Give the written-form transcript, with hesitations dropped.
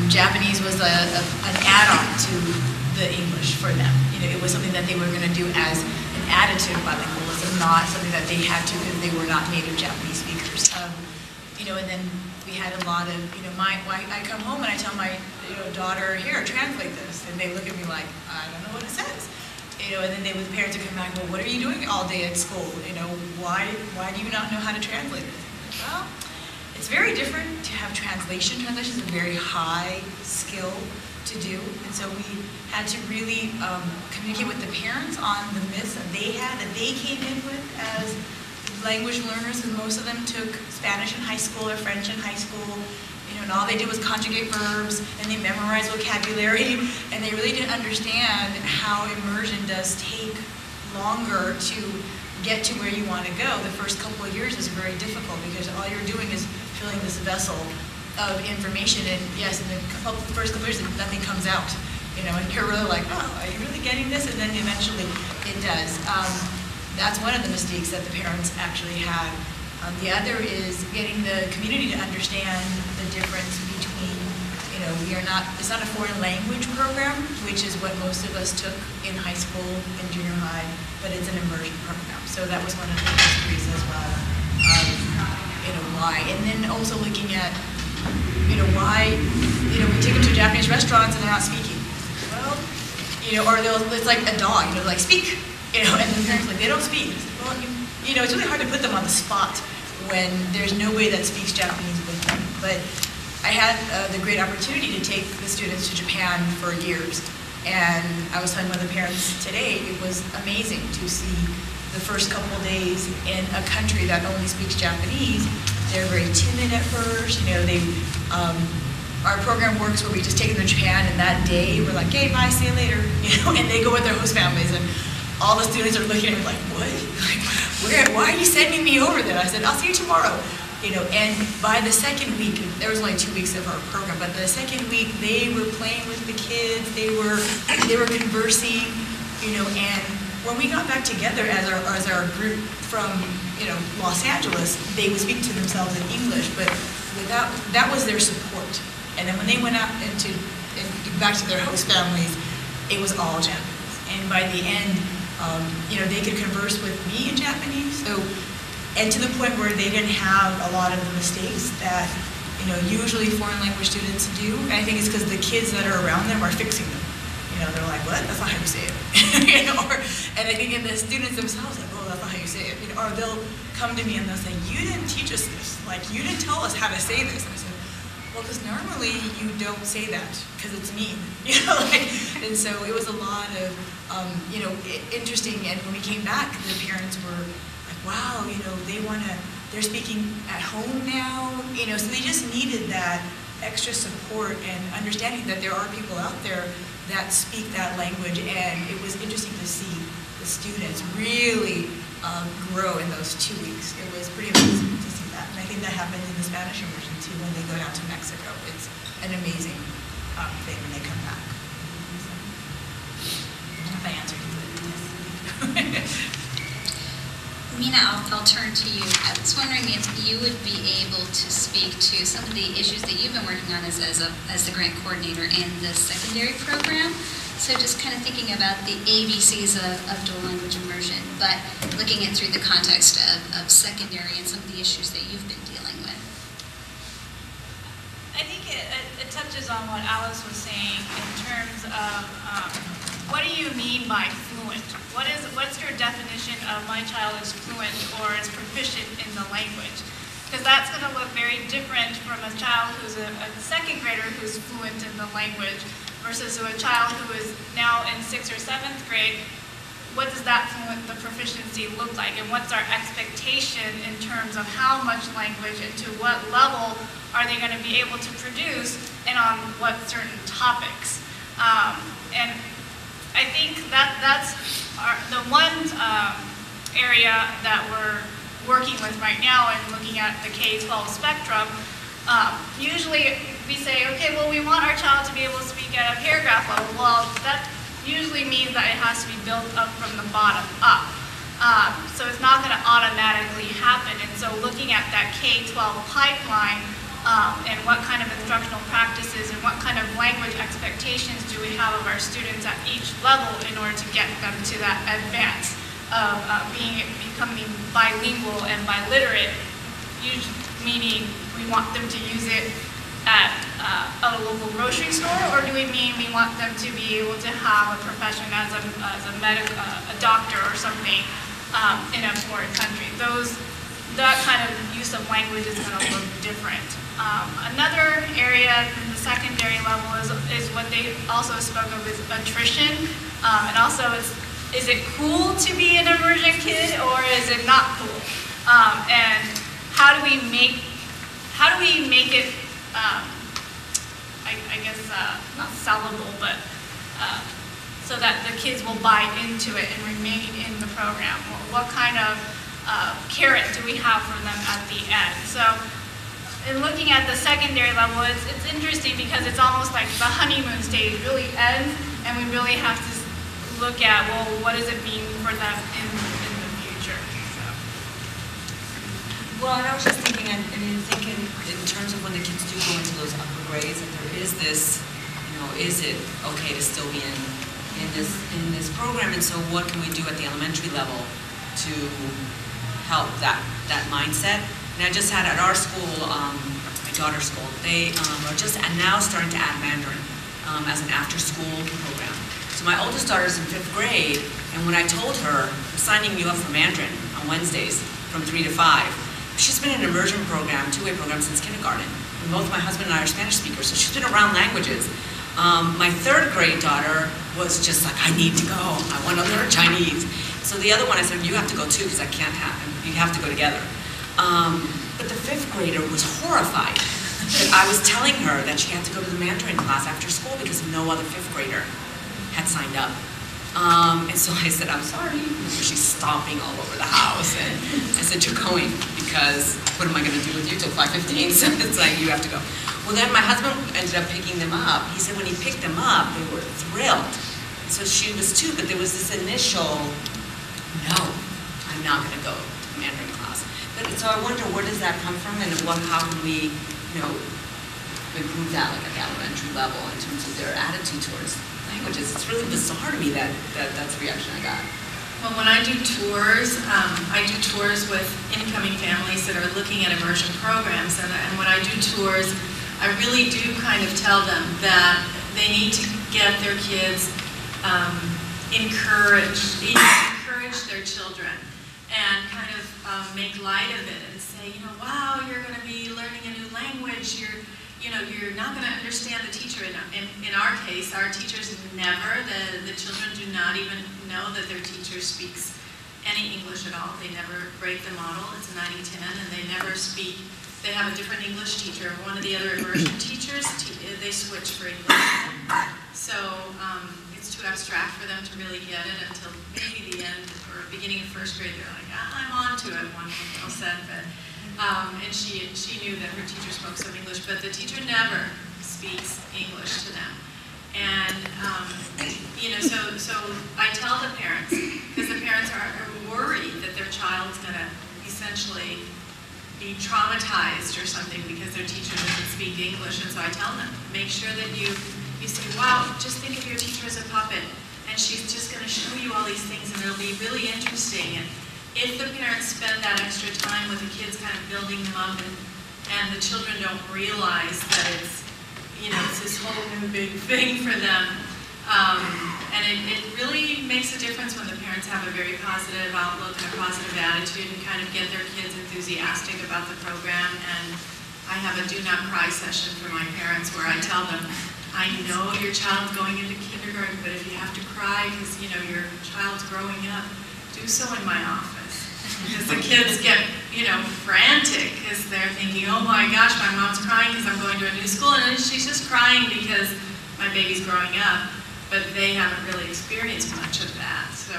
Japanese was an add-on to the English for them. It was something that they were going to do as an additive bilingualism, not something that they had to because they were not native Japanese speakers. And then we had a lot of, I come home and I tell my daughter, here, translate this. And they look at me like, I don't know what it says. And then the parents would come back, well, what are you doing all day at school? Why do you not know how to translate this? Well, it's very different to have translation. Translation is a very high skill to do. And so we had to really communicate with the parents on the myths that they had, that they came in with as language learners, and most of them took Spanish in high school or French in high school, and all they did was conjugate verbs, and they memorized vocabulary, and they really didn't understand how immersion does take longer to get to where you want to go. The first couple of years is very difficult because all you're doing is filling this vessel of information, and yes, in the first couple of years, nothing comes out, and you're really like, oh, are you really getting this? And then eventually it does. That's one of the mistakes that the parents actually had. The other is getting the community to understand the difference between, it's not a foreign language program, which is what most of us took in high school and junior high, but it's an immersion program. So that was one of the histories as well. Why? And then also looking at, why, we take them to Japanese restaurants and they're not speaking. Well, or it's like a dog, like, speak. And the parents like, they don't speak. Well, it's really hard to put them on the spot when there's nobody that speaks Japanese with them. But I had the great opportunity to take the students to Japan for years. And I was telling one of the parents today, it was amazing to see the first couple of days in a country that only speaks Japanese. They're very timid at first. Our program works where we just take them to Japan, and that day we're like, hey, bye, see you later. And they go with their host families. And all the students are looking at me like, what? Why are you sending me over there? I said, I'll see you tomorrow. And by the second week, there was only 2 weeks of our program, but the second week they were playing with the kids, they were conversing, and when we got back together as our group from, Los Angeles, they would speak to themselves in English, but that was their support. And then when they went out back to their host families, it was all Japanese. And by the end, they could converse with me in Japanese. So, and to the point where they didn't have a lot of the mistakes that, usually foreign language students do. And I think it's because the kids that are around them are fixing them. They're like, what? That's not how you say it. And I think in the students themselves, like, oh, that's not how you say it. Or they'll come to me and they'll say, you didn't teach us this. Like, you didn't tell us how to say this. And I said, well, because normally you don't say that because it's mean, and so it was a lot of, interesting. And when we came back, the parents were like, wow, they're speaking at home now, so they just needed that extra support and understanding that there are people out there that speak that language. And it was interesting to see the students really grow in those 2 weeks. It was pretty amazing to see that. And I think that happens in the Spanish immersion too when they go down to Mexico. It's an amazing thing when they come back. So, if I answered you, yes. Mina, I'll turn to you. I was wondering if you would be able to speak to some of the issues that you've been working on as the grant coordinator in the secondary program. So just kind of thinking about the ABCs of dual language immersion, but looking at through the context of secondary and some of the issues that you've been dealing with. I think it touches on what Alice was saying in terms of what do you mean by fluent? What's your definition of my child is fluent or is proficient in the language? Because that's going to look very different from a child who's a second grader who's fluent in the language versus a child who is now in 6th or 7th grade. What does that fluent, the proficiency look like? And what's our expectation in terms of how much language and to what level are they going to be able to produce and on what certain topics? And I think that's the one area that we're working with right now and looking at the K-12 spectrum. Usually we say, okay, well, we want our child to be able to speak at a paragraph level. Well, that usually means that it has to be built up from the bottom up. So it's not going to automatically happen. And so looking at that K-12 pipeline and what kind of instructional practices and what expectations do we have of our students at each level in order to get them to that advance of becoming bilingual and biliterate, meaning we want them to use it at a local grocery store, or do we mean we want them to be able to have a profession as a doctor or something in a foreign country? That kind of use of language is going to look different. Another area in the secondary level is what they also spoke of is attrition, and also is it cool to be an immersion kid or is it not cool? And how do we make it, I guess not sellable, but so that the kids will buy into it and remain in the program? What kind of carrot do we have for them at the end? So in looking at the secondary level, it's interesting because it's almost like the honeymoon stage really ends, and we really have to look at, well, what does it mean for them in the future? So. Well, and I was just thinking, thinking in terms of when the kids do go into those upper grades, that there is this, is it okay to still be in this program? And so what can we do at the elementary level to help that mindset? And I just had at our school, my daughter's school, they are just now starting to add Mandarin as an after-school program. So my oldest daughter's in 5th grade, and when I told her, I'm signing you up for Mandarin on Wednesdays from 3 to 5, she's been in an immersion program, two-way program since kindergarten. And both my husband and I are Spanish speakers, so she's been around languages. My 3rd grade daughter was just like, I need to go. I want to learn Chinese. So the other one, I said, you have to go too, because I can't have, you have to go together. But the 5th grader was horrified that I was telling her that she had to go to the Mandarin class after school because no other 5th grader had signed up. And so I said, I'm sorry. She's stomping all over the house. And I said, you're going, because what am I going to do with you till 5:15? So it's like, you have to go. Well, then my husband ended up picking them up. He said when he picked them up, they were thrilled. So she was too, but there was this initial, no, I'm not going to go to the Mandarin class. But so I wonder, where does that come from, and how can we, improve that, like at the elementary level, in terms of their attitude towards languages? It's really bizarre to me that that's the reaction I got. Well, when I do tours with incoming families that are looking at immersion programs, and when I do tours, I really do kind of tell them that they need to get their kids encourage their children, and kind of make light of it and say, wow, you're going to be learning a new language. You're not going to understand the teacher. In our case, our teachers never, the children do not even know that their teacher speaks any English at all. They never break the model. It's a 90-10, and they never speak. They have a different English teacher. One of the other immersion teachers, they switch for English. So it's too abstract for them to really get it until maybe the end or beginning of 1st grade. They're like, I'm on to it, one girl said. But and she knew that her teacher spoke some English, but the teacher never speaks English to them. And so I tell the parents, because the parents are worried that their child's going to essentially be traumatized or something because their teacher doesn't speak English. And so I tell them, make sure that you say, wow, just think of your teacher as a puppet, and she's just going to show you all these things, and it'll be really interesting. And if the parents spend that extra time with the kids, kind of building them up, and the children don't realize that it's this whole new big thing for them, and it really makes a difference when the parents have a very positive outlook and a positive attitude, and kind of get their kids enthusiastic about the program. And I have a do not cry session for my parents where I tell them, I know your child's going into kindergarten, but if you have to cry because your child's growing up, do so in my office. Because the kids get, frantic because they're thinking, oh my gosh, my mom's crying because I'm going to a new school, and she's just crying because my baby's growing up, but they haven't really experienced much of that. So.